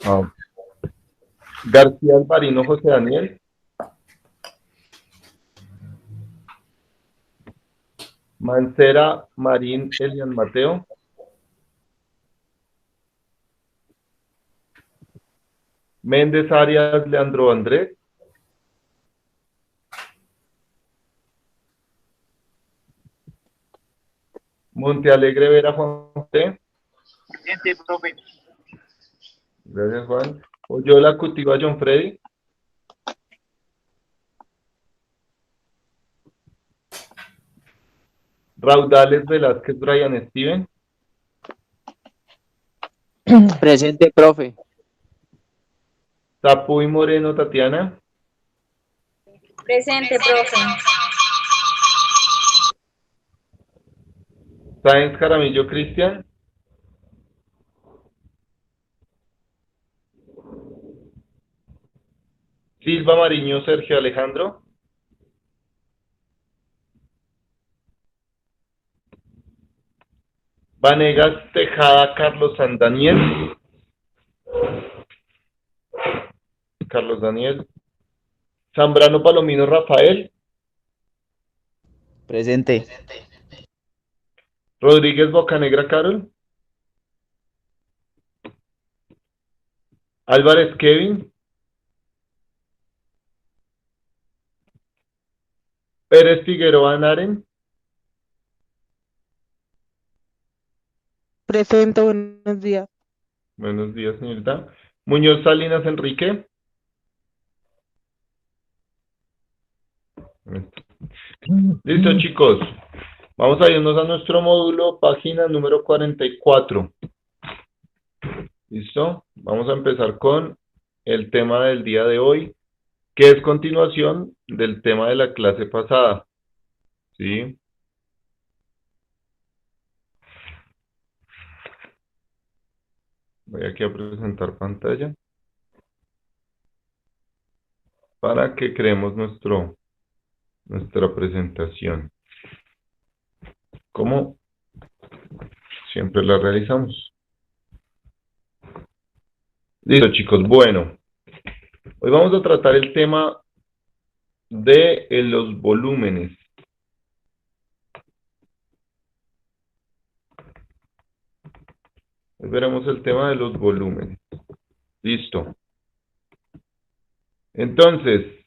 Ah, García Alvarino José Daniel. Mancera Marín Elian Mateo. Méndez Arias Leandro Andrés. Montealegre Vera Juan José. Presente, profe. Gracias, Juan. Oyola Cutiva John Freddy. Raudales Velázquez Brian Steven. Presente, profe. Tapuy Moreno Tatiana. Presente, profe. Sáenz Jaramillo Cristian. Silva Mariño Sergio Alejandro. Vanegas Tejada Carlos San Daniel. Carlos Daniel. Zambrano Palomino Rafael. Presente. Rodríguez Bocanegra Carol. Álvarez Kevin. Pérez Figueroa Naren. Presente, buenos días. Buenos días, señorita. Muñoz Salinas Enrique. Listo, chicos. Vamos a irnos a nuestro módulo, página número 44. ¿Listo? Vamos a empezar con el tema del día de hoy, que es continuación del tema de la clase pasada. ¿Sí? Voy aquí a presentar pantalla para que creemos nuestra presentación. Como siempre la realizamos. Listo, chicos. Bueno, hoy vamos a tratar el tema de los volúmenes. Hoy veremos el tema de los volúmenes. Listo. Entonces,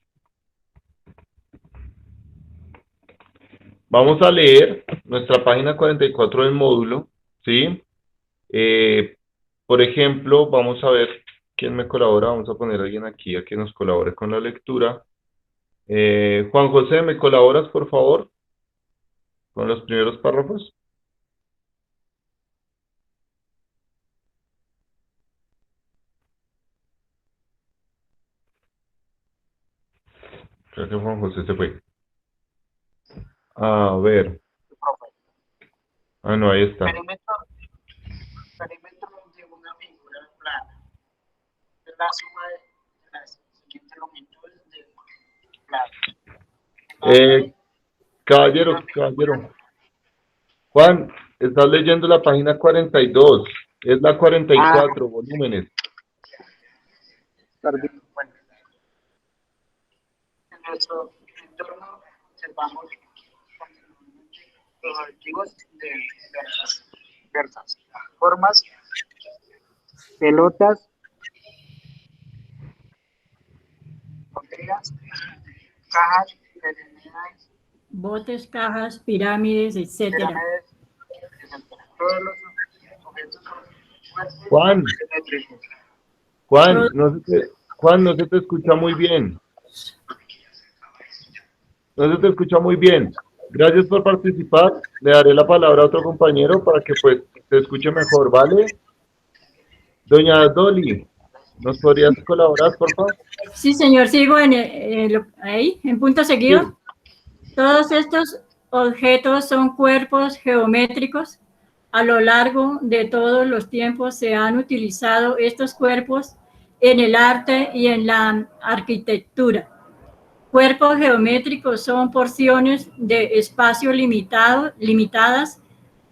vamos a leer nuestra página 44 del módulo, ¿sí? Por ejemplo, vamos a ver quién me colabora. Vamos a poner a alguien aquí a que nos colabore con la lectura. Juan José, ¿me colaboras, por favor, con los primeros párrafos? Creo que Juan José se fue. A ver. Ah, no, ahí está. Perímetro de una figura plana es la suma de las siguientes longitudes del plano. Caballero. Juan, estás leyendo la página 42. Es la 44, volúmenes. Bueno, en nuestro entorno observamos los objetivos de diversas formas, pelotas, botellas, cajas, pirámides, botes, cajas, pirámides, etcétera. Todos los objetos son Juan, simétricos. Juan, no se te escucha muy bien. No se te escucha muy bien. Gracias por participar. Le daré la palabra a otro compañero para que pues se escuche mejor, ¿vale? Doña Dolly, ¿nos podrías colaborar, por favor? Sí, señor, sigo ahí, en punto seguido. Sí. Todos estos objetos son cuerpos geométricos. A lo largo de todos los tiempos se han utilizado estos cuerpos en el arte y en la arquitectura. Cuerpos geométricos son porciones de espacio limitadas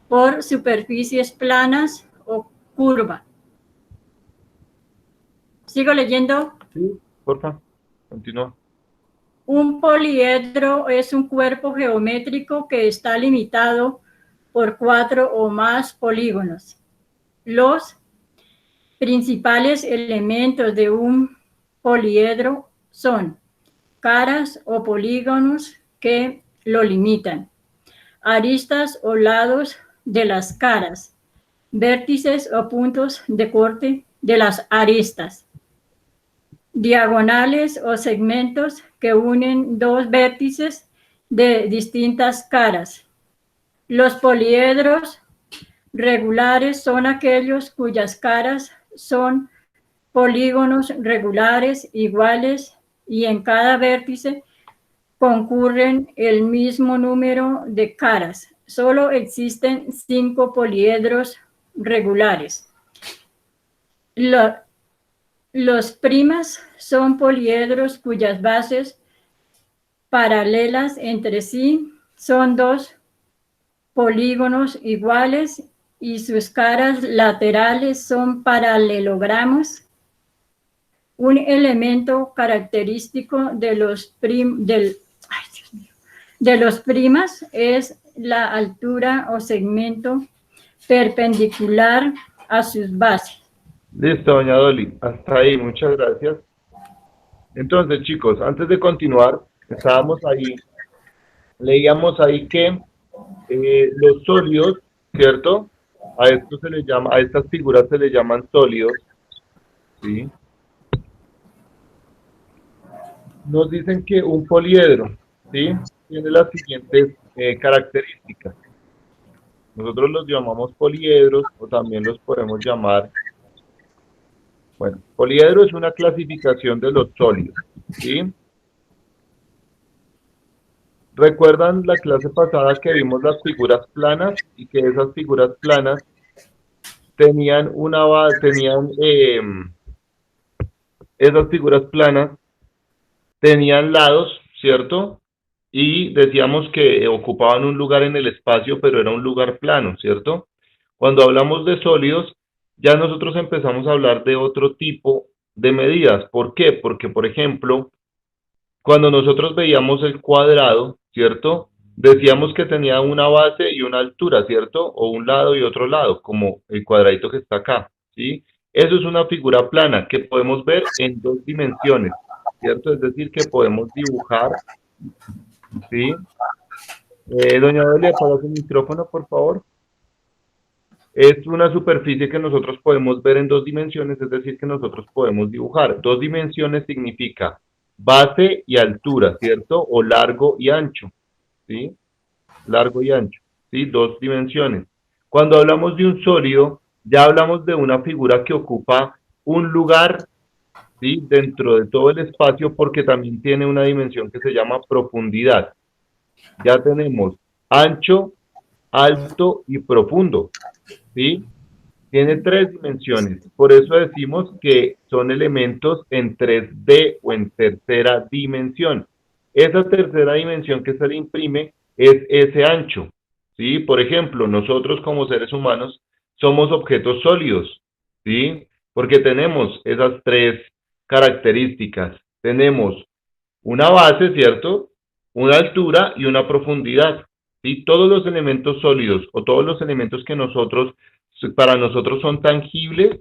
por superficies planas o curvas. Sigo leyendo. Sí, porfa, continúa. Un poliedro es un cuerpo geométrico que está limitado por 4 o más polígonos. Los principales elementos de un poliedro son caras o polígonos que lo limitan, aristas o lados de las caras, vértices o puntos de corte de las aristas, diagonales o segmentos que unen dos vértices de distintas caras. Los poliedros regulares son aquellos cuyas caras son polígonos regulares iguales y en cada vértice concurren el mismo número de caras. Solo existen 5 poliedros regulares. Los primas son poliedros cuyas bases paralelas entre sí son 2 polígonos iguales y sus caras laterales son paralelogramos. Un elemento característico de los primas es la altura o segmento perpendicular a sus bases. Listo, doña Dolly, hasta ahí, muchas gracias. Entonces, chicos, antes de continuar, leíamos ahí que los sólidos, ¿cierto? A estas figuras se les llaman sólidos, ¿sí? Nos dicen que un poliedro, ¿sí? Tiene las siguientes características. Nosotros los llamamos poliedros o también los podemos llamar, bueno, poliedro es una clasificación de los sólidos, ¿sí? ¿Recuerdan la clase pasada que vimos las figuras planas y que esas figuras planas tenían esas figuras planas tenían lados, ¿cierto? Y decíamos que ocupaban un lugar en el espacio, pero era un lugar plano, ¿cierto? Cuando hablamos de sólidos, ya nosotros empezamos a hablar de otro tipo de medidas. ¿Por qué? Porque, por ejemplo, cuando nosotros veíamos el cuadrado, ¿cierto? Decíamos que tenía una base y una altura, ¿cierto? O un lado y otro lado, como el cuadradito que está acá, ¿sí? Eso es una figura plana que podemos ver en 2 dimensiones, ¿cierto? Es decir, que podemos dibujar, ¿sí? Doña Delia, apaga su micrófono, por favor. Es una superficie que nosotros podemos ver en 2 dimensiones, es decir, que nosotros podemos dibujar. 2 dimensiones significa base y altura, ¿cierto? O largo y ancho, ¿sí? Largo y ancho, ¿sí? 2 dimensiones. Cuando hablamos de un sólido, ya hablamos de una figura que ocupa un lugar, ¿sí? Dentro de todo el espacio, porque también tiene una dimensión que se llama profundidad. Ya tenemos ancho, alto y profundo, ¿sí? Tiene 3 dimensiones, por eso decimos que son elementos en 3D o en tercera dimensión. Esa tercera dimensión que se le imprime es ese ancho, ¿sí? Por ejemplo, nosotros como seres humanos somos objetos sólidos, ¿sí? Porque tenemos esas 3 características. Tenemos una base, ¿cierto? Una altura y una profundidad, ¿sí? Todos los elementos sólidos o todos los elementos que para nosotros son tangibles,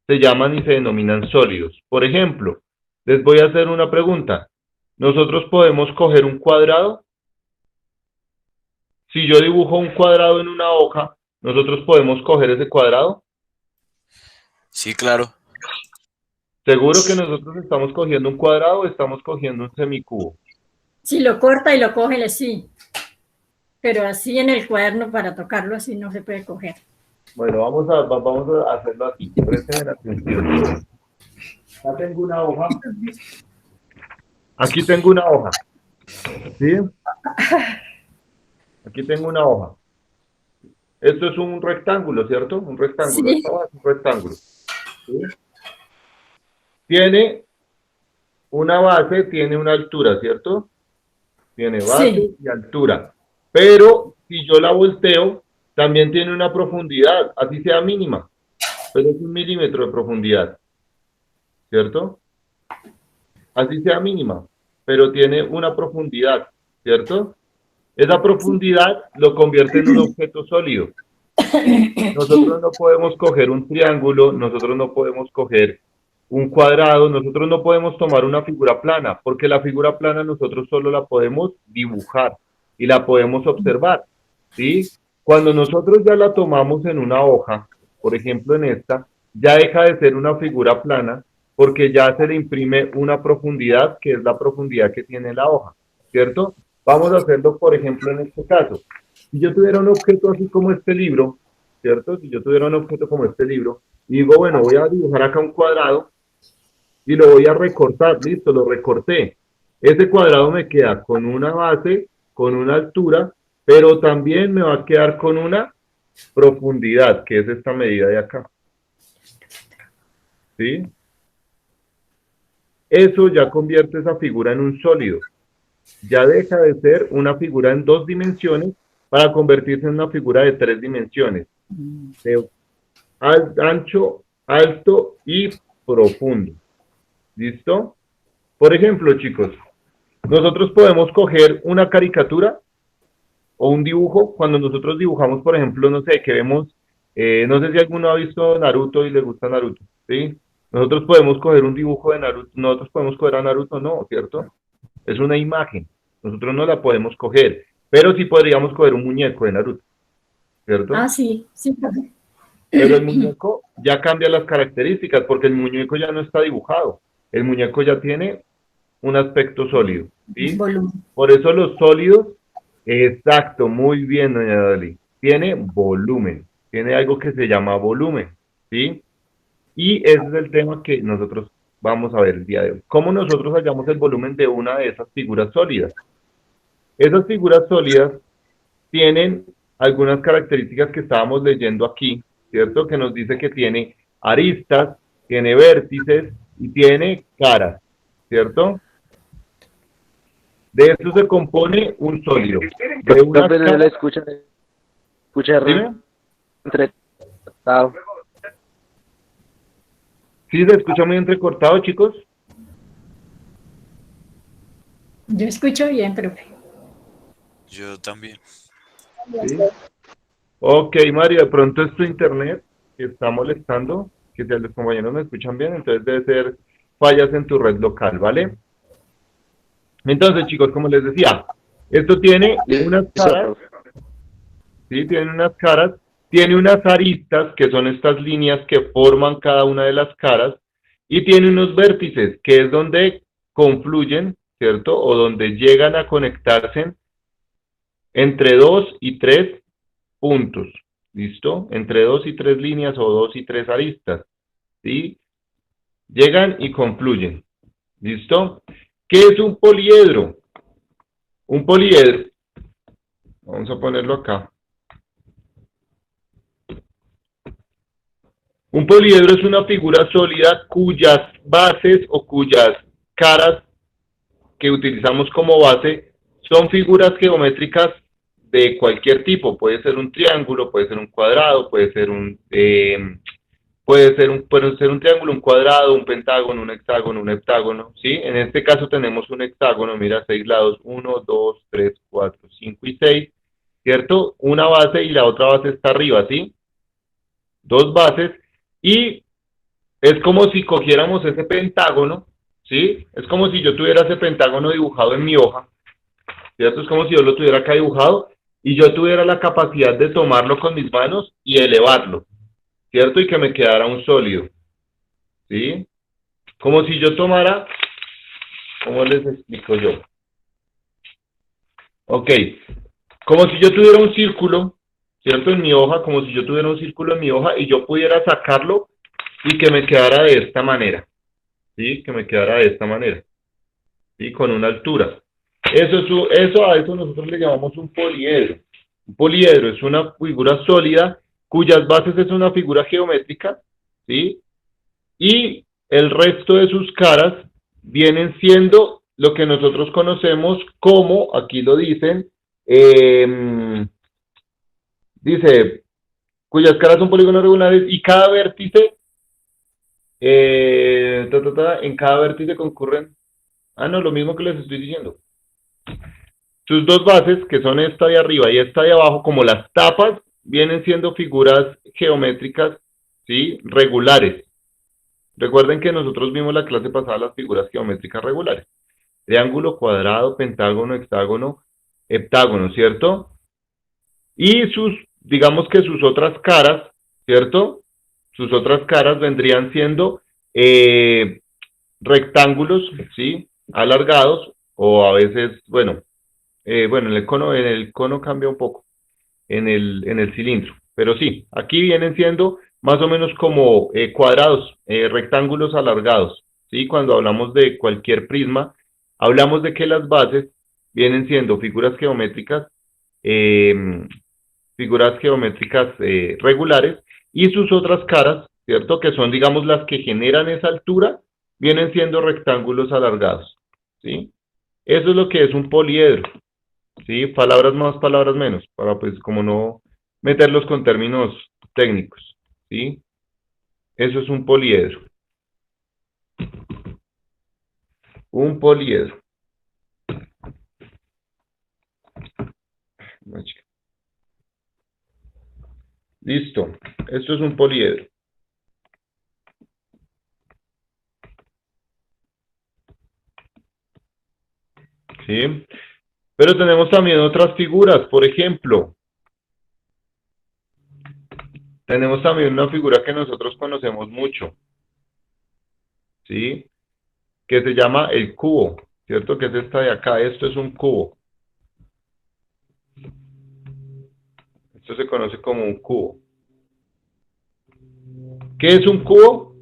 se llaman y se denominan sólidos. Por ejemplo, les voy a hacer una pregunta. ¿Nosotros podemos coger un cuadrado? Si yo dibujo un cuadrado en una hoja, ¿nosotros podemos coger ese cuadrado? Sí, claro. ¿Seguro que nosotros estamos cogiendo un cuadrado o estamos cogiendo un semicubo? Si lo corta y lo coge, sí. Pero así en el cuaderno para tocarlo así no se puede coger. Bueno, vamos a hacerlo así. Presten atención. Acá tengo una hoja. Aquí tengo una hoja. ¿Sí? Aquí tengo una hoja. Esto es un rectángulo, ¿cierto? Un rectángulo. Sí. Esta hoja es un rectángulo. ¿Sí? Tiene una base, tiene una altura, ¿cierto? Tiene base Sí. y altura. Pero si yo la volteo, también tiene una profundidad, así sea mínima, pero es 1 milímetro de profundidad. ¿cierto? Así sea mínima, pero tiene una profundidad, ¿cierto? Esa profundidad lo convierte en un objeto sólido. Nosotros no podemos coger un triángulo, nosotros no podemos coger un cuadrado, nosotros no podemos tomar una figura plana, porque la figura plana nosotros solo la podemos dibujar y la podemos observar, ¿sí? Cuando nosotros ya la tomamos en una hoja, por ejemplo en esta, ya deja de ser una figura plana porque ya se le imprime una profundidad que es la profundidad que tiene la hoja, ¿cierto? Vamos a hacerlo, por ejemplo, en este caso. Si yo tuviera un objeto así como este libro, ¿cierto? Si yo tuviera un objeto como este libro, y digo, bueno, voy a dibujar acá un cuadrado y lo voy a recortar, listo, lo recorté. Ese cuadrado me queda con una base, con una altura, pero también me va a quedar con una profundidad, que es esta medida de acá. ¿Sí? Eso ya convierte esa figura en un sólido. Ya deja de ser una figura en 2 dimensiones para convertirse en una figura de 3 dimensiones. De ancho, alto y profundo. ¿Listo? Por ejemplo, chicos, nosotros podemos coger una caricatura o un dibujo. Cuando nosotros dibujamos, por ejemplo, no sé, que vemos, no sé si alguno ha visto Naruto y le gusta Naruto, ¿sí? Nosotros podemos coger un dibujo de Naruto, nosotros podemos coger a Naruto, no, ¿cierto? Es una imagen, nosotros no la podemos coger, pero sí podríamos coger un muñeco de Naruto, ¿cierto? Ah, sí, sí, profe. Pero el muñeco ya cambia las características porque el muñeco ya no está dibujado, el muñeco ya tiene un aspecto sólido, ¿sí? Volumen. Por eso los sólidos, exacto, muy bien, doña Dalí, tiene volumen, tiene algo que se llama volumen, ¿sí? Y ese es el tema que nosotros vamos a ver el día de hoy. ¿Cómo nosotros hallamos el volumen de una de esas figuras sólidas? Esas figuras sólidas tienen algunas características que estábamos leyendo aquí, ¿cierto? Que nos dice que tiene aristas, tiene vértices y tiene caras, ¿cierto? De eso se compone un sólido. De una Profe, no cara... le escucha Dime. entrecortado. ¿Sí se escucha muy entrecortado, chicos? Yo escucho bien, profe. Yo también. ¿Sí? Ok, Mario, de pronto es tu internet que está molestando, que si los compañeros me escuchan bien, entonces debe ser fallas en tu red local, ¿vale? Entonces, chicos, como les decía, esto tiene unas caras, ¿sí? Tiene unas caras, tiene unas aristas, que son estas líneas que forman cada una de las caras, y tiene unos vértices, que es donde confluyen, ¿cierto? O donde llegan a conectarse entre 2 y 3 puntos, ¿listo? Entre 2 y 3 líneas o 2 y 3 aristas, ¿sí? Llegan y confluyen, ¿listo? ¿Qué es un poliedro? Un poliedro, vamos a ponerlo acá. Un poliedro es una figura sólida cuyas bases o cuyas caras que utilizamos como base son figuras geométricas de cualquier tipo. Puede ser un triángulo, puede ser un cuadrado, puede ser un triángulo, un cuadrado, un pentágono, un heptágono, ¿sí? En este caso tenemos un hexágono, mira, 6 lados, 1, 2, 3, 4, 5 y 6, ¿cierto? Una base y la otra base está arriba, ¿sí? 2 bases, y es como si cogiéramos ese pentágono, ¿sí? Es como si yo tuviera ese pentágono dibujado en mi hoja, ¿cierto? Es como si yo lo tuviera acá dibujado y yo tuviera la capacidad de tomarlo con mis manos y elevarlo, ¿cierto? Y que me quedara un sólido, ¿sí? Como si yo tomara, ¿cómo les explico yo? Ok, como si yo tuviera un círculo, ¿cierto? En mi hoja, como si yo tuviera un círculo en mi hoja y yo pudiera sacarlo y que me quedara de esta manera, ¿sí? Que me quedara de esta manera, ¿sí? Con una altura. A eso nosotros le llamamos un poliedro. Un poliedro es una figura sólida cuyas bases es una figura geométrica, ¿sí? Y el resto de sus caras vienen siendo lo que nosotros conocemos como, aquí lo dicen, dice, cuyas caras son polígonos regulares y cada vértice En cada vértice concurren, no, lo mismo que les estoy diciendo. Sus dos bases, que son esta de arriba y esta de abajo, como las tapas, vienen siendo figuras geométricas, ¿sí? Regulares. Recuerden que nosotros vimos la clase pasada las figuras geométricas regulares. Triángulo, cuadrado, pentágono, hexágono, heptágono, ¿cierto? Y digamos que sus otras caras, ¿cierto? Sus otras caras vendrían siendo rectángulos, ¿sí? Alargados, o a veces, bueno, en el cono cambia un poco, en el cilindro. Pero sí, aquí vienen siendo más o menos como cuadrados, rectángulos alargados, ¿sí? Cuando hablamos de cualquier prisma, hablamos de que las bases vienen siendo eh, figuras geométricas regulares, y sus otras caras, ¿cierto? Que son, digamos, las que generan esa altura, vienen siendo rectángulos alargados, ¿sí? Eso es lo que es un poliedro, ¿sí? Palabras más, palabras menos, para pues como no meterlos con términos técnicos, ¿sí? Eso es un poliedro. Un poliedro. Listo. Esto es un poliedro. ¿Sí? Pero tenemos también otras figuras. Por ejemplo, tenemos también una figura que nosotros conocemos mucho, ¿sí? Que se llama el cubo, ¿cierto? Que es esta de acá. Esto es un cubo. Esto se conoce como un cubo. ¿Qué es un cubo?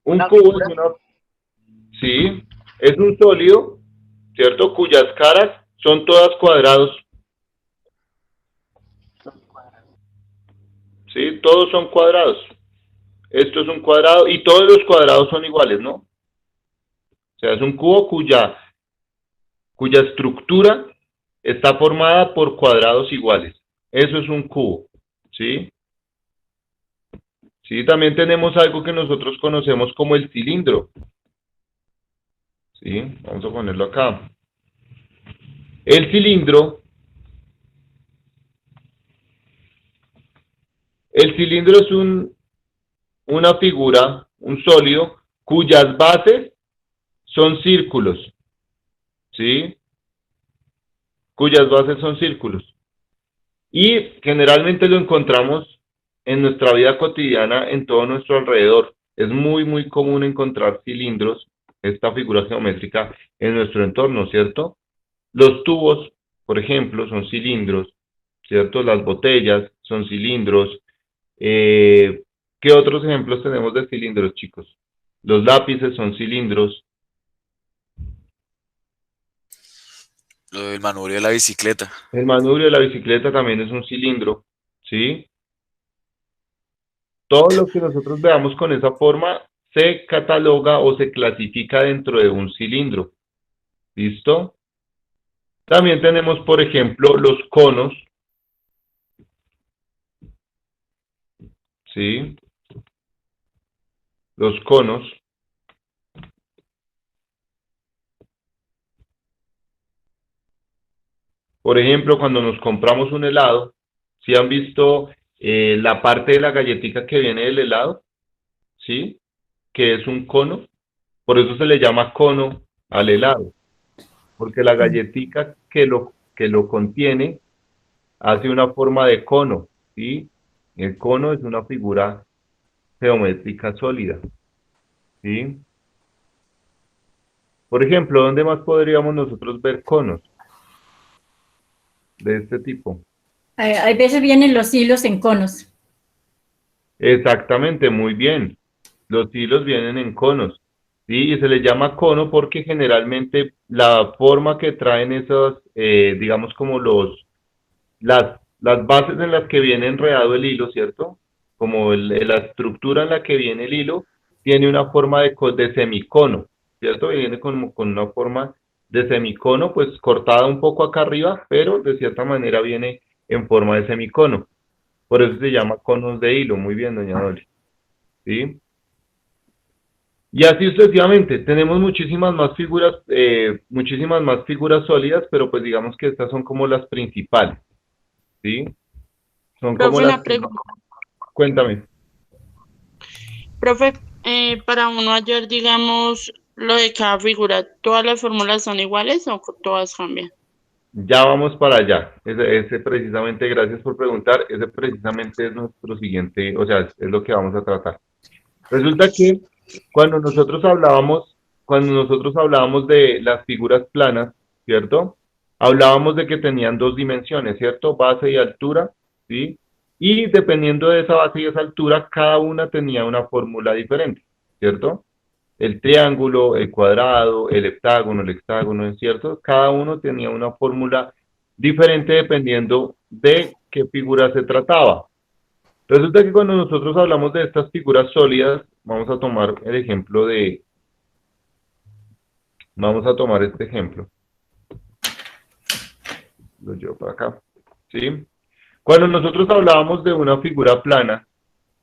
Un cubo es una... Sí, es un sólido, ¿cierto? Cuyas caras son todas cuadrados. ¿Sí? Todos son cuadrados. Esto es un cuadrado y todos los cuadrados son iguales, ¿no? O sea, es un cubo cuya estructura está formada por cuadrados iguales. Eso es un cubo, ¿sí? Sí, también tenemos algo que nosotros conocemos como el cilindro. ¿Sí? Vamos a ponerlo acá. El cilindro es una figura, un sólido, cuyas bases son círculos, ¿sí? Cuyas bases son círculos. Y generalmente lo encontramos en nuestra vida cotidiana, en todo nuestro alrededor. Es muy, muy común encontrar cilindros, esta figura geométrica, en nuestro entorno, ¿cierto? Los tubos, por ejemplo, son cilindros, ¿cierto? Las botellas son cilindros. ¿Qué otros ejemplos tenemos de cilindros, chicos? Los lápices son cilindros. Lo del manubrio de la bicicleta. El manubrio de la bicicleta también es un cilindro, ¿sí? Todo lo que nosotros veamos con esa forma se cataloga o se clasifica dentro de un cilindro. ¿Listo? También tenemos, por ejemplo, los conos. ¿Sí? Los conos. Por ejemplo, cuando nos compramos un helado, ¿sí han visto la parte de la galletita que viene del helado? ¿Sí? Que es un cono. Por eso se le llama cono al helado. Porque la galletita que lo contiene hace una forma de cono, ¿sí? El cono es una figura geométrica sólida, ¿sí? Por ejemplo, ¿dónde más podríamos nosotros ver conos de este tipo? Hay veces vienen los hilos en conos. Exactamente, muy bien. Los hilos vienen en conos, ¿sí? Y se les llama cono porque generalmente la forma que traen esos, digamos como las bases en las que viene enredado el hilo, ¿cierto? Como la estructura en la que viene el hilo, tiene una forma de semicono, ¿cierto? Viene con una forma de semicono, pues cortada un poco acá arriba, pero de cierta manera viene en forma de semicono. Por eso se llama conos de hilo. Muy bien, doña Dolly. ¿Sí? Y así sucesivamente. Tenemos muchísimas más figuras sólidas, pero pues digamos que estas son como las principales. ¿Sí? Son como Profe, las... una pregunta. Cuéntame. Profe, para uno hallar, digamos, lo de cada figura, ¿todas las fórmulas son iguales o todas cambian? Ya vamos para allá. Ese precisamente, gracias por preguntar, ese precisamente es nuestro siguiente, o sea, es lo que vamos a tratar. Resulta que cuando nosotros hablábamos de las figuras planas, ¿cierto? Hablábamos de que tenían dos dimensiones, ¿cierto? Base y altura, ¿sí? Y dependiendo de esa base y esa altura, cada una tenía una fórmula diferente, ¿cierto? El triángulo, el cuadrado, el hectágono, ¿cierto? Cada uno tenía una fórmula diferente dependiendo de qué figura se trataba. Resulta que cuando nosotros hablamos de estas figuras sólidas, vamos a tomar este ejemplo. Lo llevo para acá, ¿sí? Cuando nosotros hablábamos de una figura plana,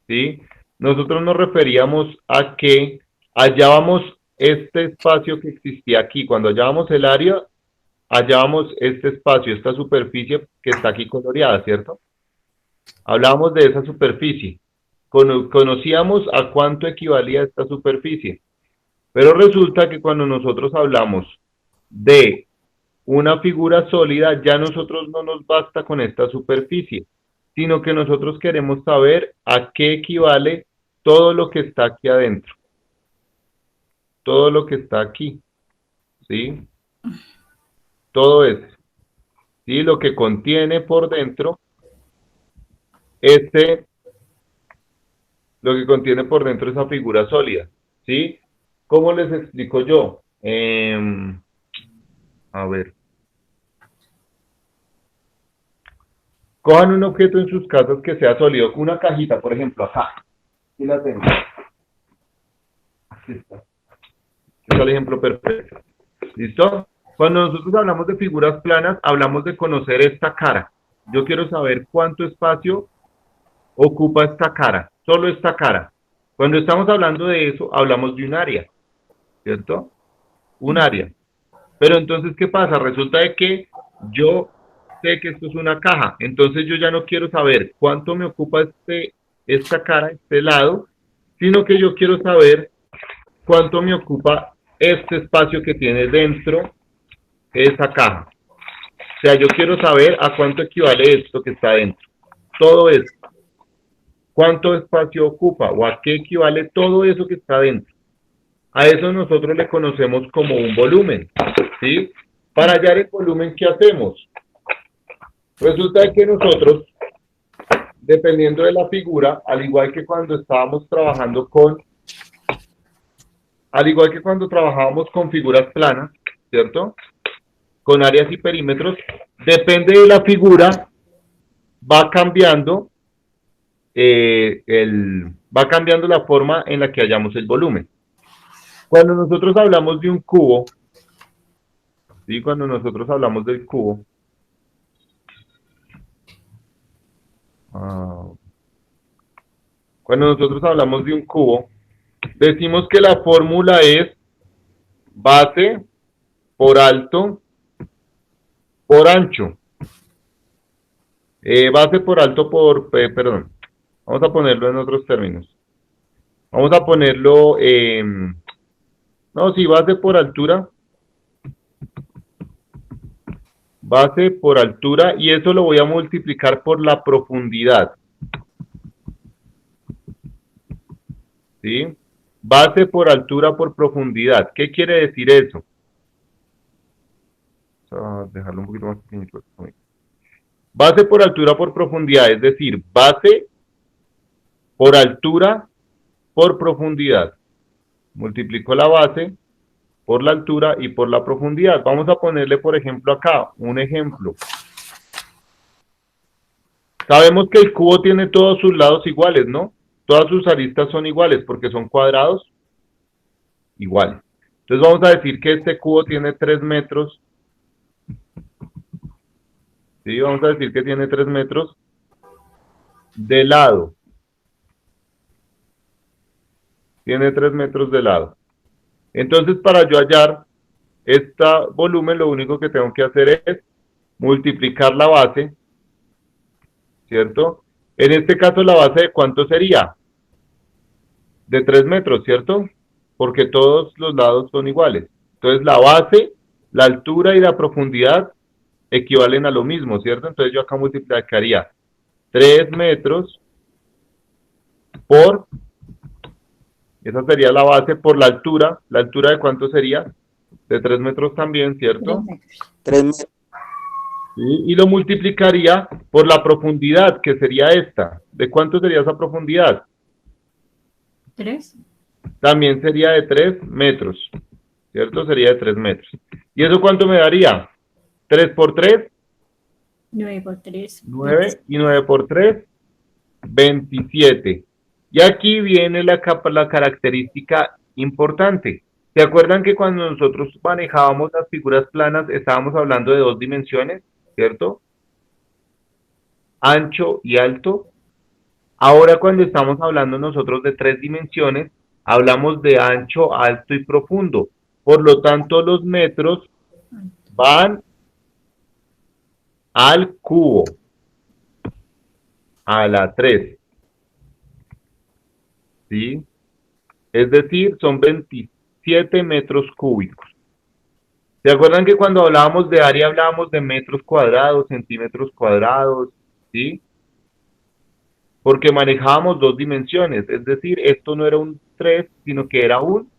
¿sí? Nosotros nos referíamos a que hallábamos este espacio que existía aquí. Cuando hallábamos el área, hallábamos este espacio, esta superficie que está aquí coloreada, ¿cierto? Hablábamos de esa superficie. Conocíamos a cuánto equivalía esta superficie. Pero resulta que cuando nosotros hablamos de una figura sólida, ya nosotros no nos basta con esta superficie, sino que nosotros queremos saber a qué equivale todo lo que está aquí adentro. Todo lo que está aquí, ¿sí? Todo eso, ¿sí? Lo que contiene por dentro lo que contiene por dentro esa figura sólida, ¿sí? ¿Cómo les explico yo? A ver. Cojan un objeto en sus casas que sea sólido, una cajita, por ejemplo, acá. Aquí la tengo. Aquí está. Este es el ejemplo perfecto. ¿Listo? Cuando nosotros hablamos de figuras planas, hablamos de conocer esta cara. Yo quiero saber cuánto espacio ocupa esta cara, solo esta cara. Cuando estamos hablando de eso, hablamos de un área, ¿cierto? Un área. Pero entonces, ¿qué pasa? Resulta de que yo sé que esto es una caja, entonces yo ya no quiero saber cuánto me ocupa esta cara, este lado, sino que yo quiero saber cuánto me ocupa este espacio que tiene dentro esa caja. O sea, yo quiero saber a cuánto equivale esto que está dentro. Todo esto. ¿Cuánto espacio ocupa o a qué equivale todo eso que está dentro? A eso nosotros le conocemos como un volumen, ¿sí? Para hallar el volumen, ¿qué hacemos? Resulta que nosotros, dependiendo de la figura, al igual que cuando trabajábamos con figuras planas, ¿cierto? Con áreas y perímetros, depende de la figura, va cambiando la forma en la que hallamos el volumen. Cuando nosotros hablamos de un cubo, ¿sí? Cuando nosotros hablamos del cubo, decimos que la fórmula es base por alto por ancho. Base por alto por, perdón, vamos a ponerlo en otros términos. Vamos a ponerlo, base por altura. Base por altura, y eso lo voy a multiplicar por la profundidad. ¿Sí? Base por altura por profundidad. ¿Qué quiere decir eso? Vamos a dejarlo un poquito más pequeñito. Base por altura por profundidad, es decir, base por altura por profundidad. Multiplico la base por la altura y por la profundidad. Vamos a ponerle, por ejemplo, acá un ejemplo. Sabemos que el cubo tiene todos sus lados iguales, ¿no? Todas sus aristas son iguales porque son cuadrados igual. Entonces vamos a decir que este cubo tiene 3 metros. ¿Sí? ¿sí? Vamos a decir que tiene 3 metros de lado. Tiene 3 metros de lado. Entonces, para yo hallar este volumen, lo único que tengo que hacer es multiplicar la base, ¿cierto? En este caso, ¿la base de cuánto sería? De 3 metros, ¿cierto? Porque todos los lados son iguales. Entonces, la base, la altura y la profundidad equivalen a lo mismo, ¿cierto? Entonces, yo acá multiplicaría 3 metros por, esa sería la base, por la altura. ¿La altura de cuánto sería? De 3 metros también, ¿cierto? 3 metros. ¿Sí? Y lo multiplicaría por la profundidad, que sería esta. ¿De cuánto sería esa profundidad? 3. También sería de 3 metros, ¿cierto? Sería de 3 metros. ¿Y eso cuánto me daría? 3 por 3, 9 por 3. 9, y 9 por 3, 27. Y aquí viene la característica importante. ¿Se acuerdan que cuando nosotros manejábamos las figuras planas estábamos hablando de 2 dimensiones, ¿cierto? Ancho y alto. Ahora cuando estamos hablando nosotros de 3 dimensiones, hablamos de ancho, alto y profundo. Por lo tanto, los metros van al cubo, a la 3. ¿Sí? Es decir, son 27 metros cúbicos. ¿Se acuerdan que cuando hablábamos de área hablábamos de metros cuadrados, centímetros cuadrados? ¿Sí? Porque manejábamos 2 dimensiones, es decir, esto no era un 3, sino que era un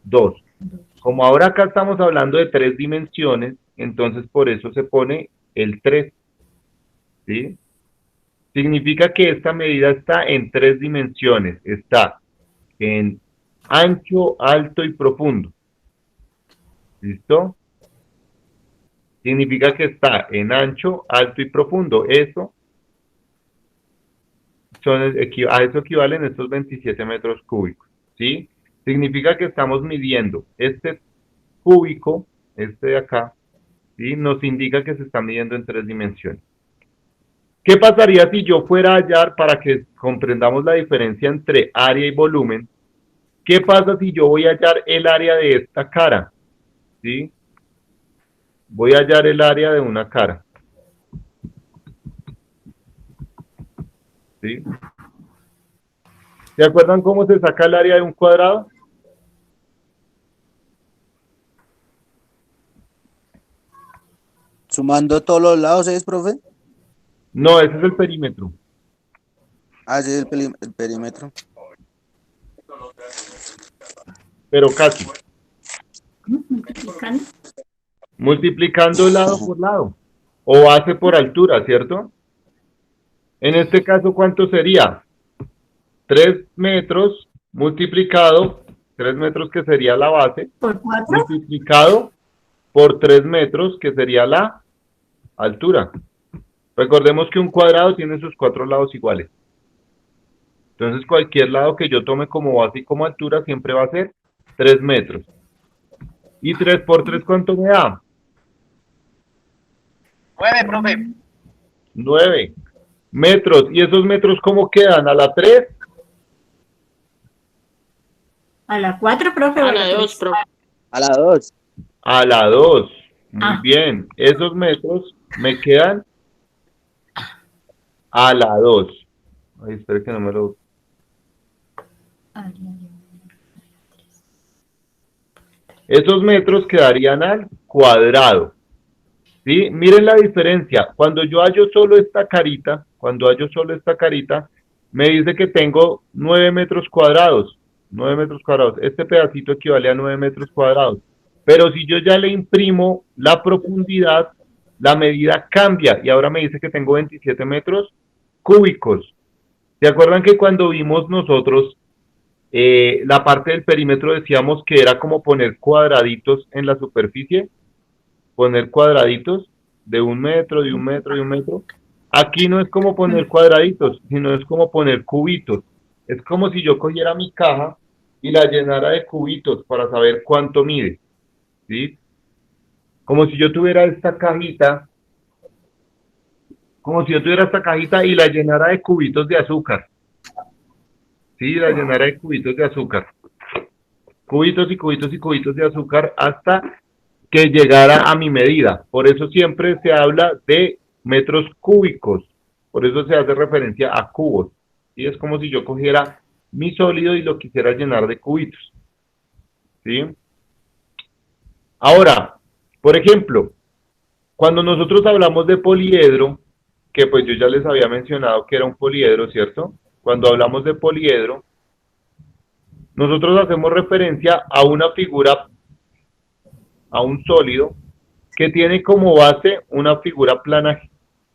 2. Como ahora acá estamos hablando de 3 dimensiones, entonces por eso se pone el 3. ¿Sí? Significa que esta medida está en 3 dimensiones, está en ancho, alto y profundo. ¿Listo? Significa que está en ancho, alto y profundo. Eso a eso equivalen estos 27 metros cúbicos, ¿sí? Significa que estamos midiendo este cúbico, este de acá, ¿sí? Nos indica que se está midiendo en 3 dimensiones. ¿Qué pasaría si yo fuera a hallar, para que comprendamos la diferencia entre área y volumen? ¿Qué pasa si yo voy a hallar el área de esta cara? ¿Sí? Voy a hallar el área de una cara. ¿Sí? ¿Se acuerdan cómo se saca el área de un cuadrado? Sumando todos los lados, ¿es, profe? No, ese es el perímetro. Ah, ese es el perímetro. Pero casi. Multiplicando. Multiplicando lado por lado. O base por altura, ¿cierto? En este caso, ¿cuánto sería? 3 metros multiplicado, 3 metros que sería la base, Por 4. multiplicado por 3 metros que sería la altura. Recordemos que un cuadrado tiene sus 4 lados iguales. Entonces cualquier lado que yo tome como base y como altura siempre va a ser 3 metros. ¿Y 3 por 3 cuánto me da? 9, profe. 9 metros. ¿Y esos metros cómo quedan? ¿A la 3? A la 4, profe. o A la 2, 3. profe. A la 2. A la 2. Muy Ah. bien. Esos metros me quedan a la 2. Ay, espera que no me lo... Esos metros quedarían al cuadrado. ¿Sí? Miren la diferencia. Cuando yo hallo solo esta carita, me dice que tengo 9 metros cuadrados. 9 metros cuadrados. Este pedacito equivale a 9 metros cuadrados. Pero si yo ya le imprimo la profundidad, la medida cambia y ahora me dice que tengo 27 metros cúbicos. ¿Se acuerdan que cuando vimos nosotros la parte del perímetro decíamos que era como poner cuadraditos en la superficie? Poner cuadraditos de 1 metro, de 1 metro, de 1 metro. Aquí no es como poner cuadraditos, sino es como poner cubitos. Es como si yo cogiera mi caja y la llenara de cubitos para saber cuánto mide. ¿Sí? Como si yo tuviera esta cajita como si yo tuviera esta cajita y la llenara de cubitos de azúcar. Sí, la llenara de cubitos de azúcar. Cubitos y cubitos y cubitos de azúcar hasta que llegara a mi medida. Por eso siempre se habla de metros cúbicos. Por eso se hace referencia a cubos. Y es como si yo cogiera mi sólido y lo quisiera llenar de cubitos. ¿Sí? Ahora, por ejemplo, cuando nosotros hablamos de poliedro, que pues yo ya les había mencionado que era un poliedro, ¿cierto? Cuando hablamos de poliedro, nosotros hacemos referencia a una figura, a un sólido, que tiene como base una figura plana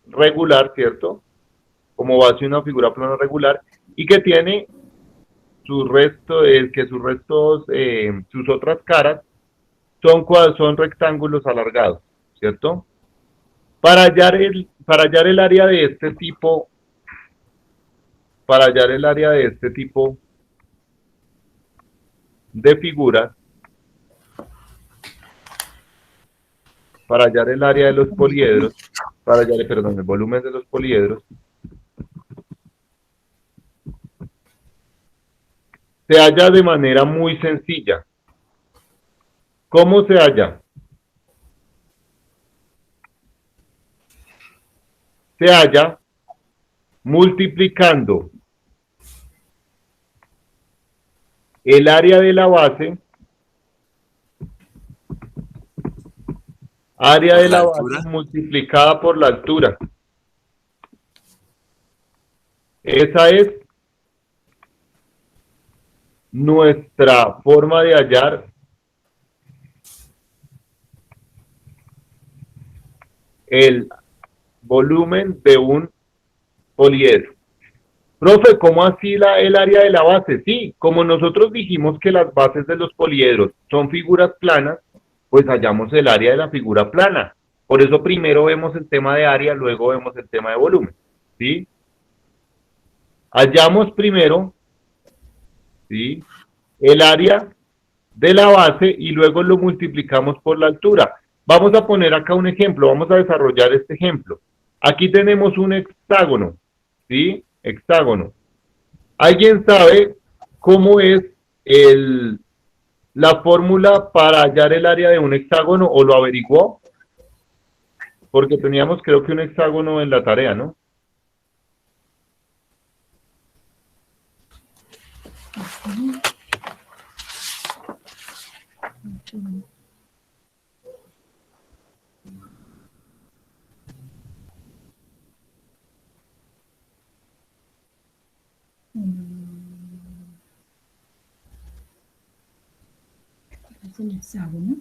regular, ¿cierto? Como base una figura plana regular, y que tiene sus restos, sus otras caras son rectángulos alargados, ¿cierto? Para hallar el área de este tipo, de figuras, para hallar el área de los poliedros, el volumen de los poliedros, se halla de manera muy sencilla. ¿Cómo se halla? Se halla multiplicando el área de la base, multiplicada por la altura. Esa es nuestra forma de hallar el volumen de un poliedro. Profe, ¿cómo así el área de la base? Sí, como nosotros dijimos que las bases de los poliedros son figuras planas, pues hallamos el área de la figura plana. Por eso primero vemos el tema de área, luego vemos el tema de volumen. ¿Sí? Hallamos primero, ¿sí?, el área de la base y luego lo multiplicamos por la altura. Vamos a poner acá un ejemplo, vamos a desarrollar este ejemplo. Aquí tenemos un hexágono, ¿sí? Hexágono. ¿Alguien sabe cómo es la fórmula para hallar el área de un hexágono o lo averiguó? Porque teníamos, creo que un hexágono en la tarea, ¿no? Es el hexágono.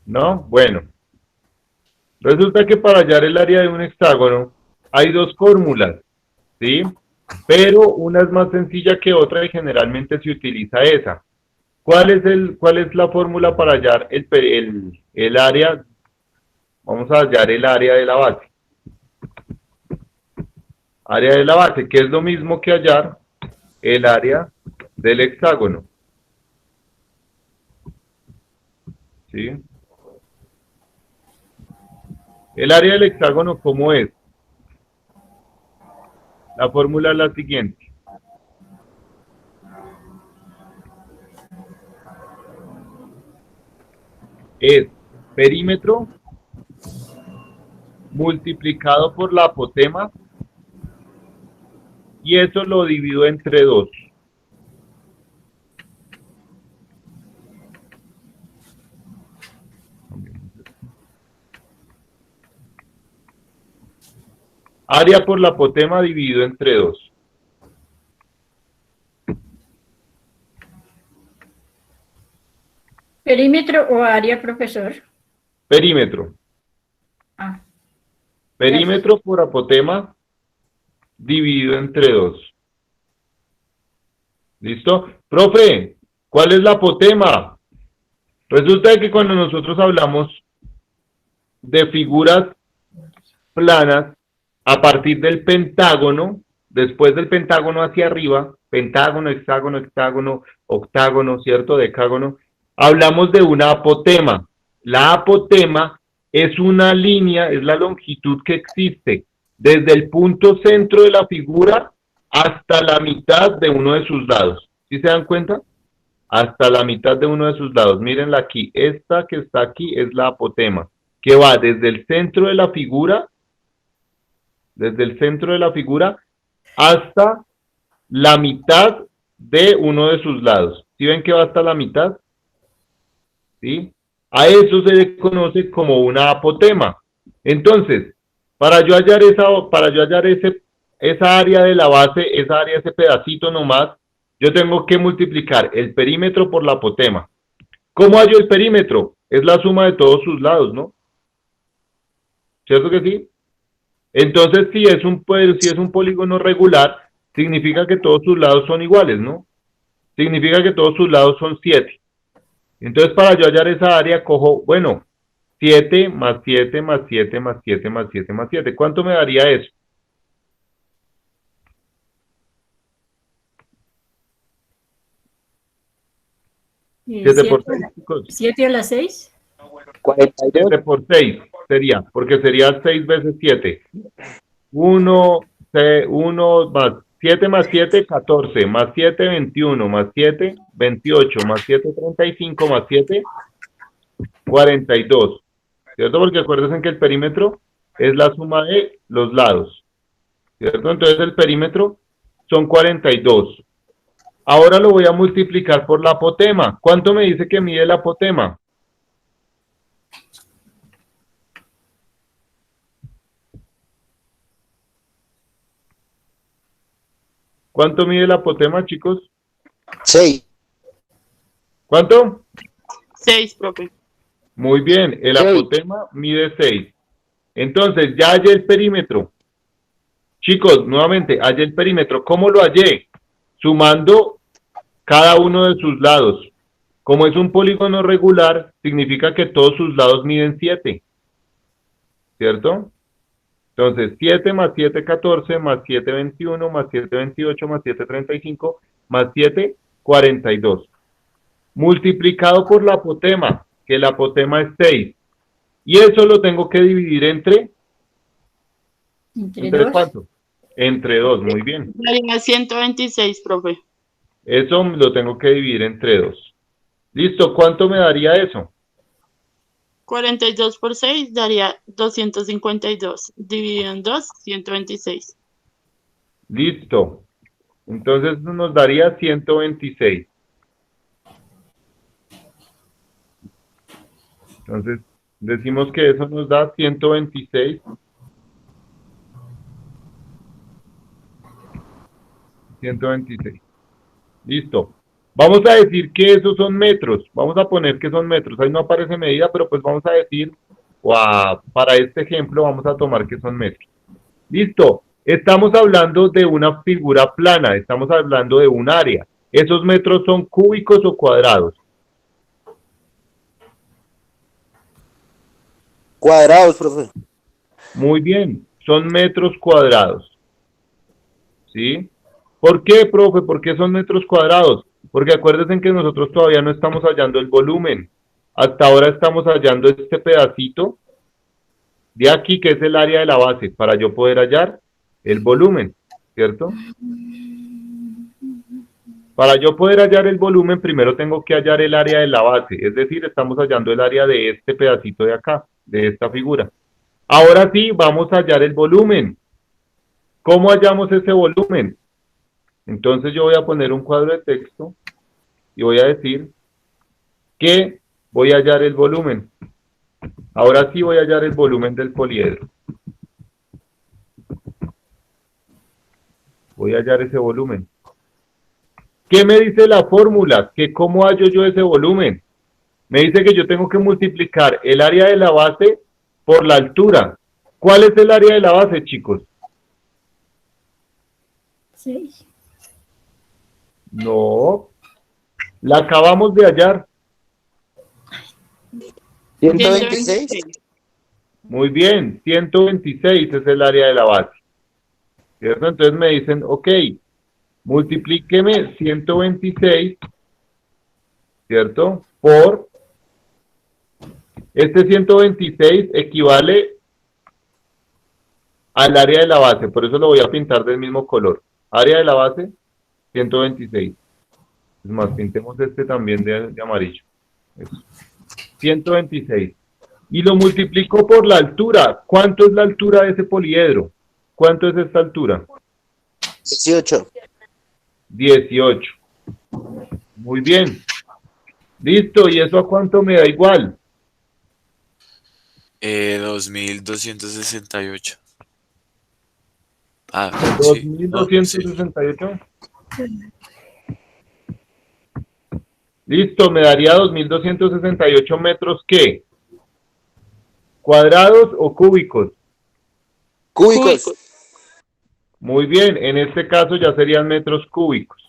¿No? Bueno. Resulta que para hallar el área de un hexágono hay dos fórmulas, ¿sí? Pero una es más sencilla que otra y generalmente se utiliza esa. ¿Cuál es la fórmula para hallar el área? Vamos a hallar el área de la base. Área de la base, que es lo mismo que hallar el área del hexágono. ¿Sí? El área del hexágono, ¿cómo es? La fórmula es la siguiente. Es perímetro multiplicado por la apotema y eso lo divido entre 2. Área por la apotema dividido entre 2. ¿Perímetro o área, profesor? Perímetro. Ah. Perímetro por apotema dividido entre 2. ¿Listo? Profe, ¿cuál es la apotema? Resulta que cuando nosotros hablamos de figuras planas, a partir del pentágono, después del pentágono hacia arriba, pentágono, hexágono, hectágono, octágono, ¿cierto? Decágono, Hablamos de una apotema. La apotema es una línea, es la longitud que existe desde el punto centro de la figura hasta la mitad de uno de sus lados. ¿Sí se dan cuenta? Hasta la mitad de uno de sus lados. Mírenla aquí. Esta que está aquí es la apotema, que va desde el centro de la figura, hasta la mitad de uno de sus lados. ¿Sí ven que va hasta la mitad? ¿Sí? A eso se le conoce como una apotema. Entonces, para yo hallar esa área de la base, ese pedacito nomás, yo tengo que multiplicar el perímetro por la apotema. ¿Cómo hallo el perímetro? Es la suma de todos sus lados, ¿no? ¿Cierto que sí? Entonces, si es un polígono regular, significa que todos sus lados son iguales, ¿no? Significa que todos sus lados son 7. Entonces, para yo hallar esa área, cojo, bueno, 7 más 7 más 7 más 7 más 7 más 7. ¿Cuánto me daría eso? 7 por 6, chicos. 7 a la 6. 42. 7 por 6 sería, porque sería 6 veces 7. 1 más 7 más 7, 14, más 7, 21, más 7, 28, más 7, 35, más 7, 42. ¿Cierto? Porque acuérdense que el perímetro es la suma de los lados. ¿Cierto? Entonces el perímetro son 42. Ahora lo voy a multiplicar por la apotema. ¿Cuánto me dice que mide la apotema? ¿Cuánto mide la apotema, chicos? 6. ¿Cuánto? 6, profe. Muy bien, el Seis. apotema mide 6. Entonces, ya hallé el perímetro. Chicos, nuevamente, hallé el perímetro. ¿Cómo lo hallé? Sumando cada uno de sus lados. Como es un polígono regular, significa que todos sus lados miden 7. ¿Cierto? Entonces, 7 más 7, 14, más 7, 21, más 7, 28, más 7, 35, más 7, 42. Multiplicado por la apotema, que la apotema es 6. Y eso lo tengo que dividir entre Entre 2. ¿cuánto? Entre 2, muy bien. Daría 126, profe. Eso lo tengo que dividir entre 2. Listo, ¿cuánto me daría eso? 42 por 6 daría 252. Dividido en 2, 126. Listo. Entonces nos daría 126. Entonces, decimos que eso nos da 126. 126. Listo. Vamos a decir que esos son metros. Vamos a poner que son metros. Ahí no aparece medida, pero pues vamos a decir, para este ejemplo, vamos a tomar que son metros. Listo. Estamos hablando de una figura plana. Estamos hablando de un área. ¿Esos metros son cúbicos o cuadrados? Cuadrados, profe. Muy bien. Son metros cuadrados. ¿Sí? ¿Por qué, profe? ¿Por qué son metros cuadrados? Porque acuérdense que nosotros todavía no estamos hallando el volumen. Hasta ahora estamos hallando este pedacito de aquí, que es el área de la base, para yo poder hallar el volumen, ¿cierto? Para yo poder hallar el volumen, primero tengo que hallar el área de la base, es decir, estamos hallando el área de este pedacito de acá, de esta figura. Ahora sí, vamos a hallar el volumen. ¿Cómo hallamos ese volumen? Entonces yo voy a poner un cuadro de texto y voy a decir que voy a hallar el volumen. Ahora sí voy a hallar el volumen del poliedro. Voy a hallar ese volumen. ¿Qué me dice la fórmula? ¿Que cómo hallo yo ese volumen? Me dice que yo tengo que multiplicar el área de la base por la altura. ¿Cuál es el área de la base, chicos? 6. No. La acabamos de hallar. 126. Muy bien, 126 es el área de la base. ¿Cierto? Entonces me dicen, ok, multiplíqueme 126 ¿cierto? Por este 126 equivale al área de la base, por eso lo voy a pintar del mismo color. Área de la base, 126. Es más, pintemos este también de amarillo. Eso. 126. Y lo multiplico por la altura. ¿Cuánto es la altura de ese poliedro? ¿Cuánto es esta altura? 18. 18. Muy bien. Listo, ¿y eso a cuánto me da igual? 2268. Ah, sí. No, sí. 2268. Listo, me daría 2268 metros, ¿qué? ¿Cuadrados o cúbicos? Cúbicos. Muy bien, en este caso ya serían metros cúbicos.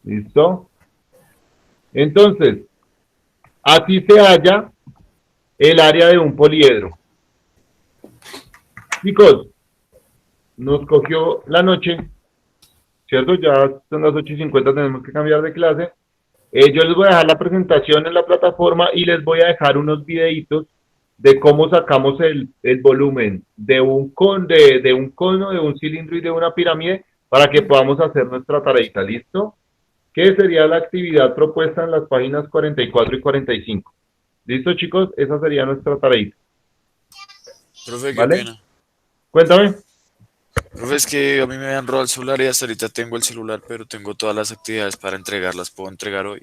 ¿Listo? Entonces, así se halla el área de un poliedro. Chicos, nos cogió la noche, ¿cierto? Ya son las 8:50, tenemos que cambiar de clase. Yo les voy a dejar la presentación en la plataforma y les voy a dejar unos videitos de cómo sacamos el volumen de un cono, de un cilindro y de una pirámide para que podamos hacer nuestra tareita, ¿listo? ¿Qué sería la actividad propuesta en las páginas 44 y 45? ¿Listo, chicos? Esa sería nuestra tareita. Profe, qué ¿Vale? pena. Cuéntame. Profe, es que a mí me habían robado el celular y hasta ahorita tengo el celular, pero tengo todas las actividades para entregarlas. ¿Puedo entregar hoy?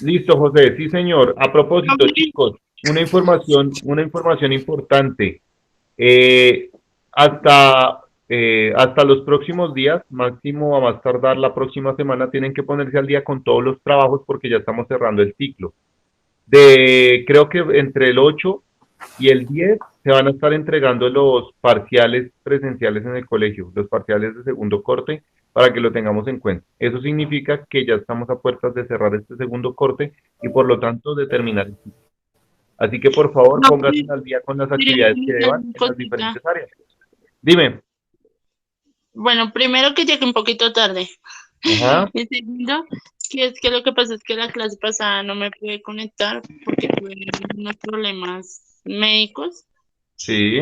Listo, José. Sí, señor. A propósito, chicos, una información importante. Hasta los próximos días, máximo a más tardar la próxima semana, tienen que ponerse al día con todos los trabajos porque ya estamos cerrando el ciclo. Creo que entre el 8 y el 10 se van a estar entregando los parciales presenciales en el colegio, los parciales de segundo corte, para que lo tengamos en cuenta. Eso significa que ya estamos a puertas de cerrar este segundo corte y por lo tanto de terminar el ciclo. Así que por favor pónganse al día con las actividades que deban en las diferentes áreas. Dime. Bueno, primero que llegué un poquito tarde. Ajá. Y segundo, que es que lo que pasa es que la clase pasada no me pude conectar porque tuve unos problemas médicos. Sí.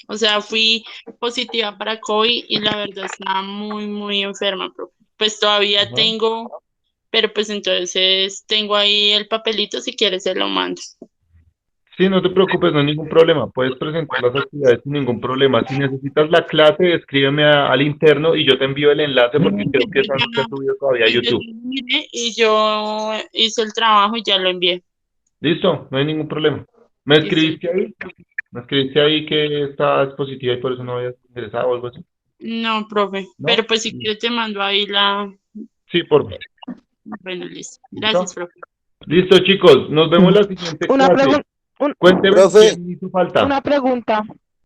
O sea, fui positiva para COVID y la verdad estaba muy, muy enferma, profe. Pues todavía Ajá. tengo, pero pues entonces tengo ahí el papelito, si quieres se lo mando. Sí, no te preocupes, no hay ningún problema. Puedes presentar las actividades sin ningún problema. Si necesitas la clase, escríbeme al interno y yo te envío el enlace porque creo que esa no se ha subido todavía a YouTube. Y yo hice el trabajo y ya lo envié. Listo, no hay ningún problema. ¿Me escribiste ahí? ¿Me escribiste ahí que estabas positiva y por eso no habías ingresado o algo así? No, profe, ¿No? pero pues si quieres te mando ahí la... Sí, por favor. Bueno, listo. Gracias, profe. Listo, chicos, nos vemos la siguiente Una clase. pregunta. Cuénteme Profe. quién hizo falta. Una pregunta.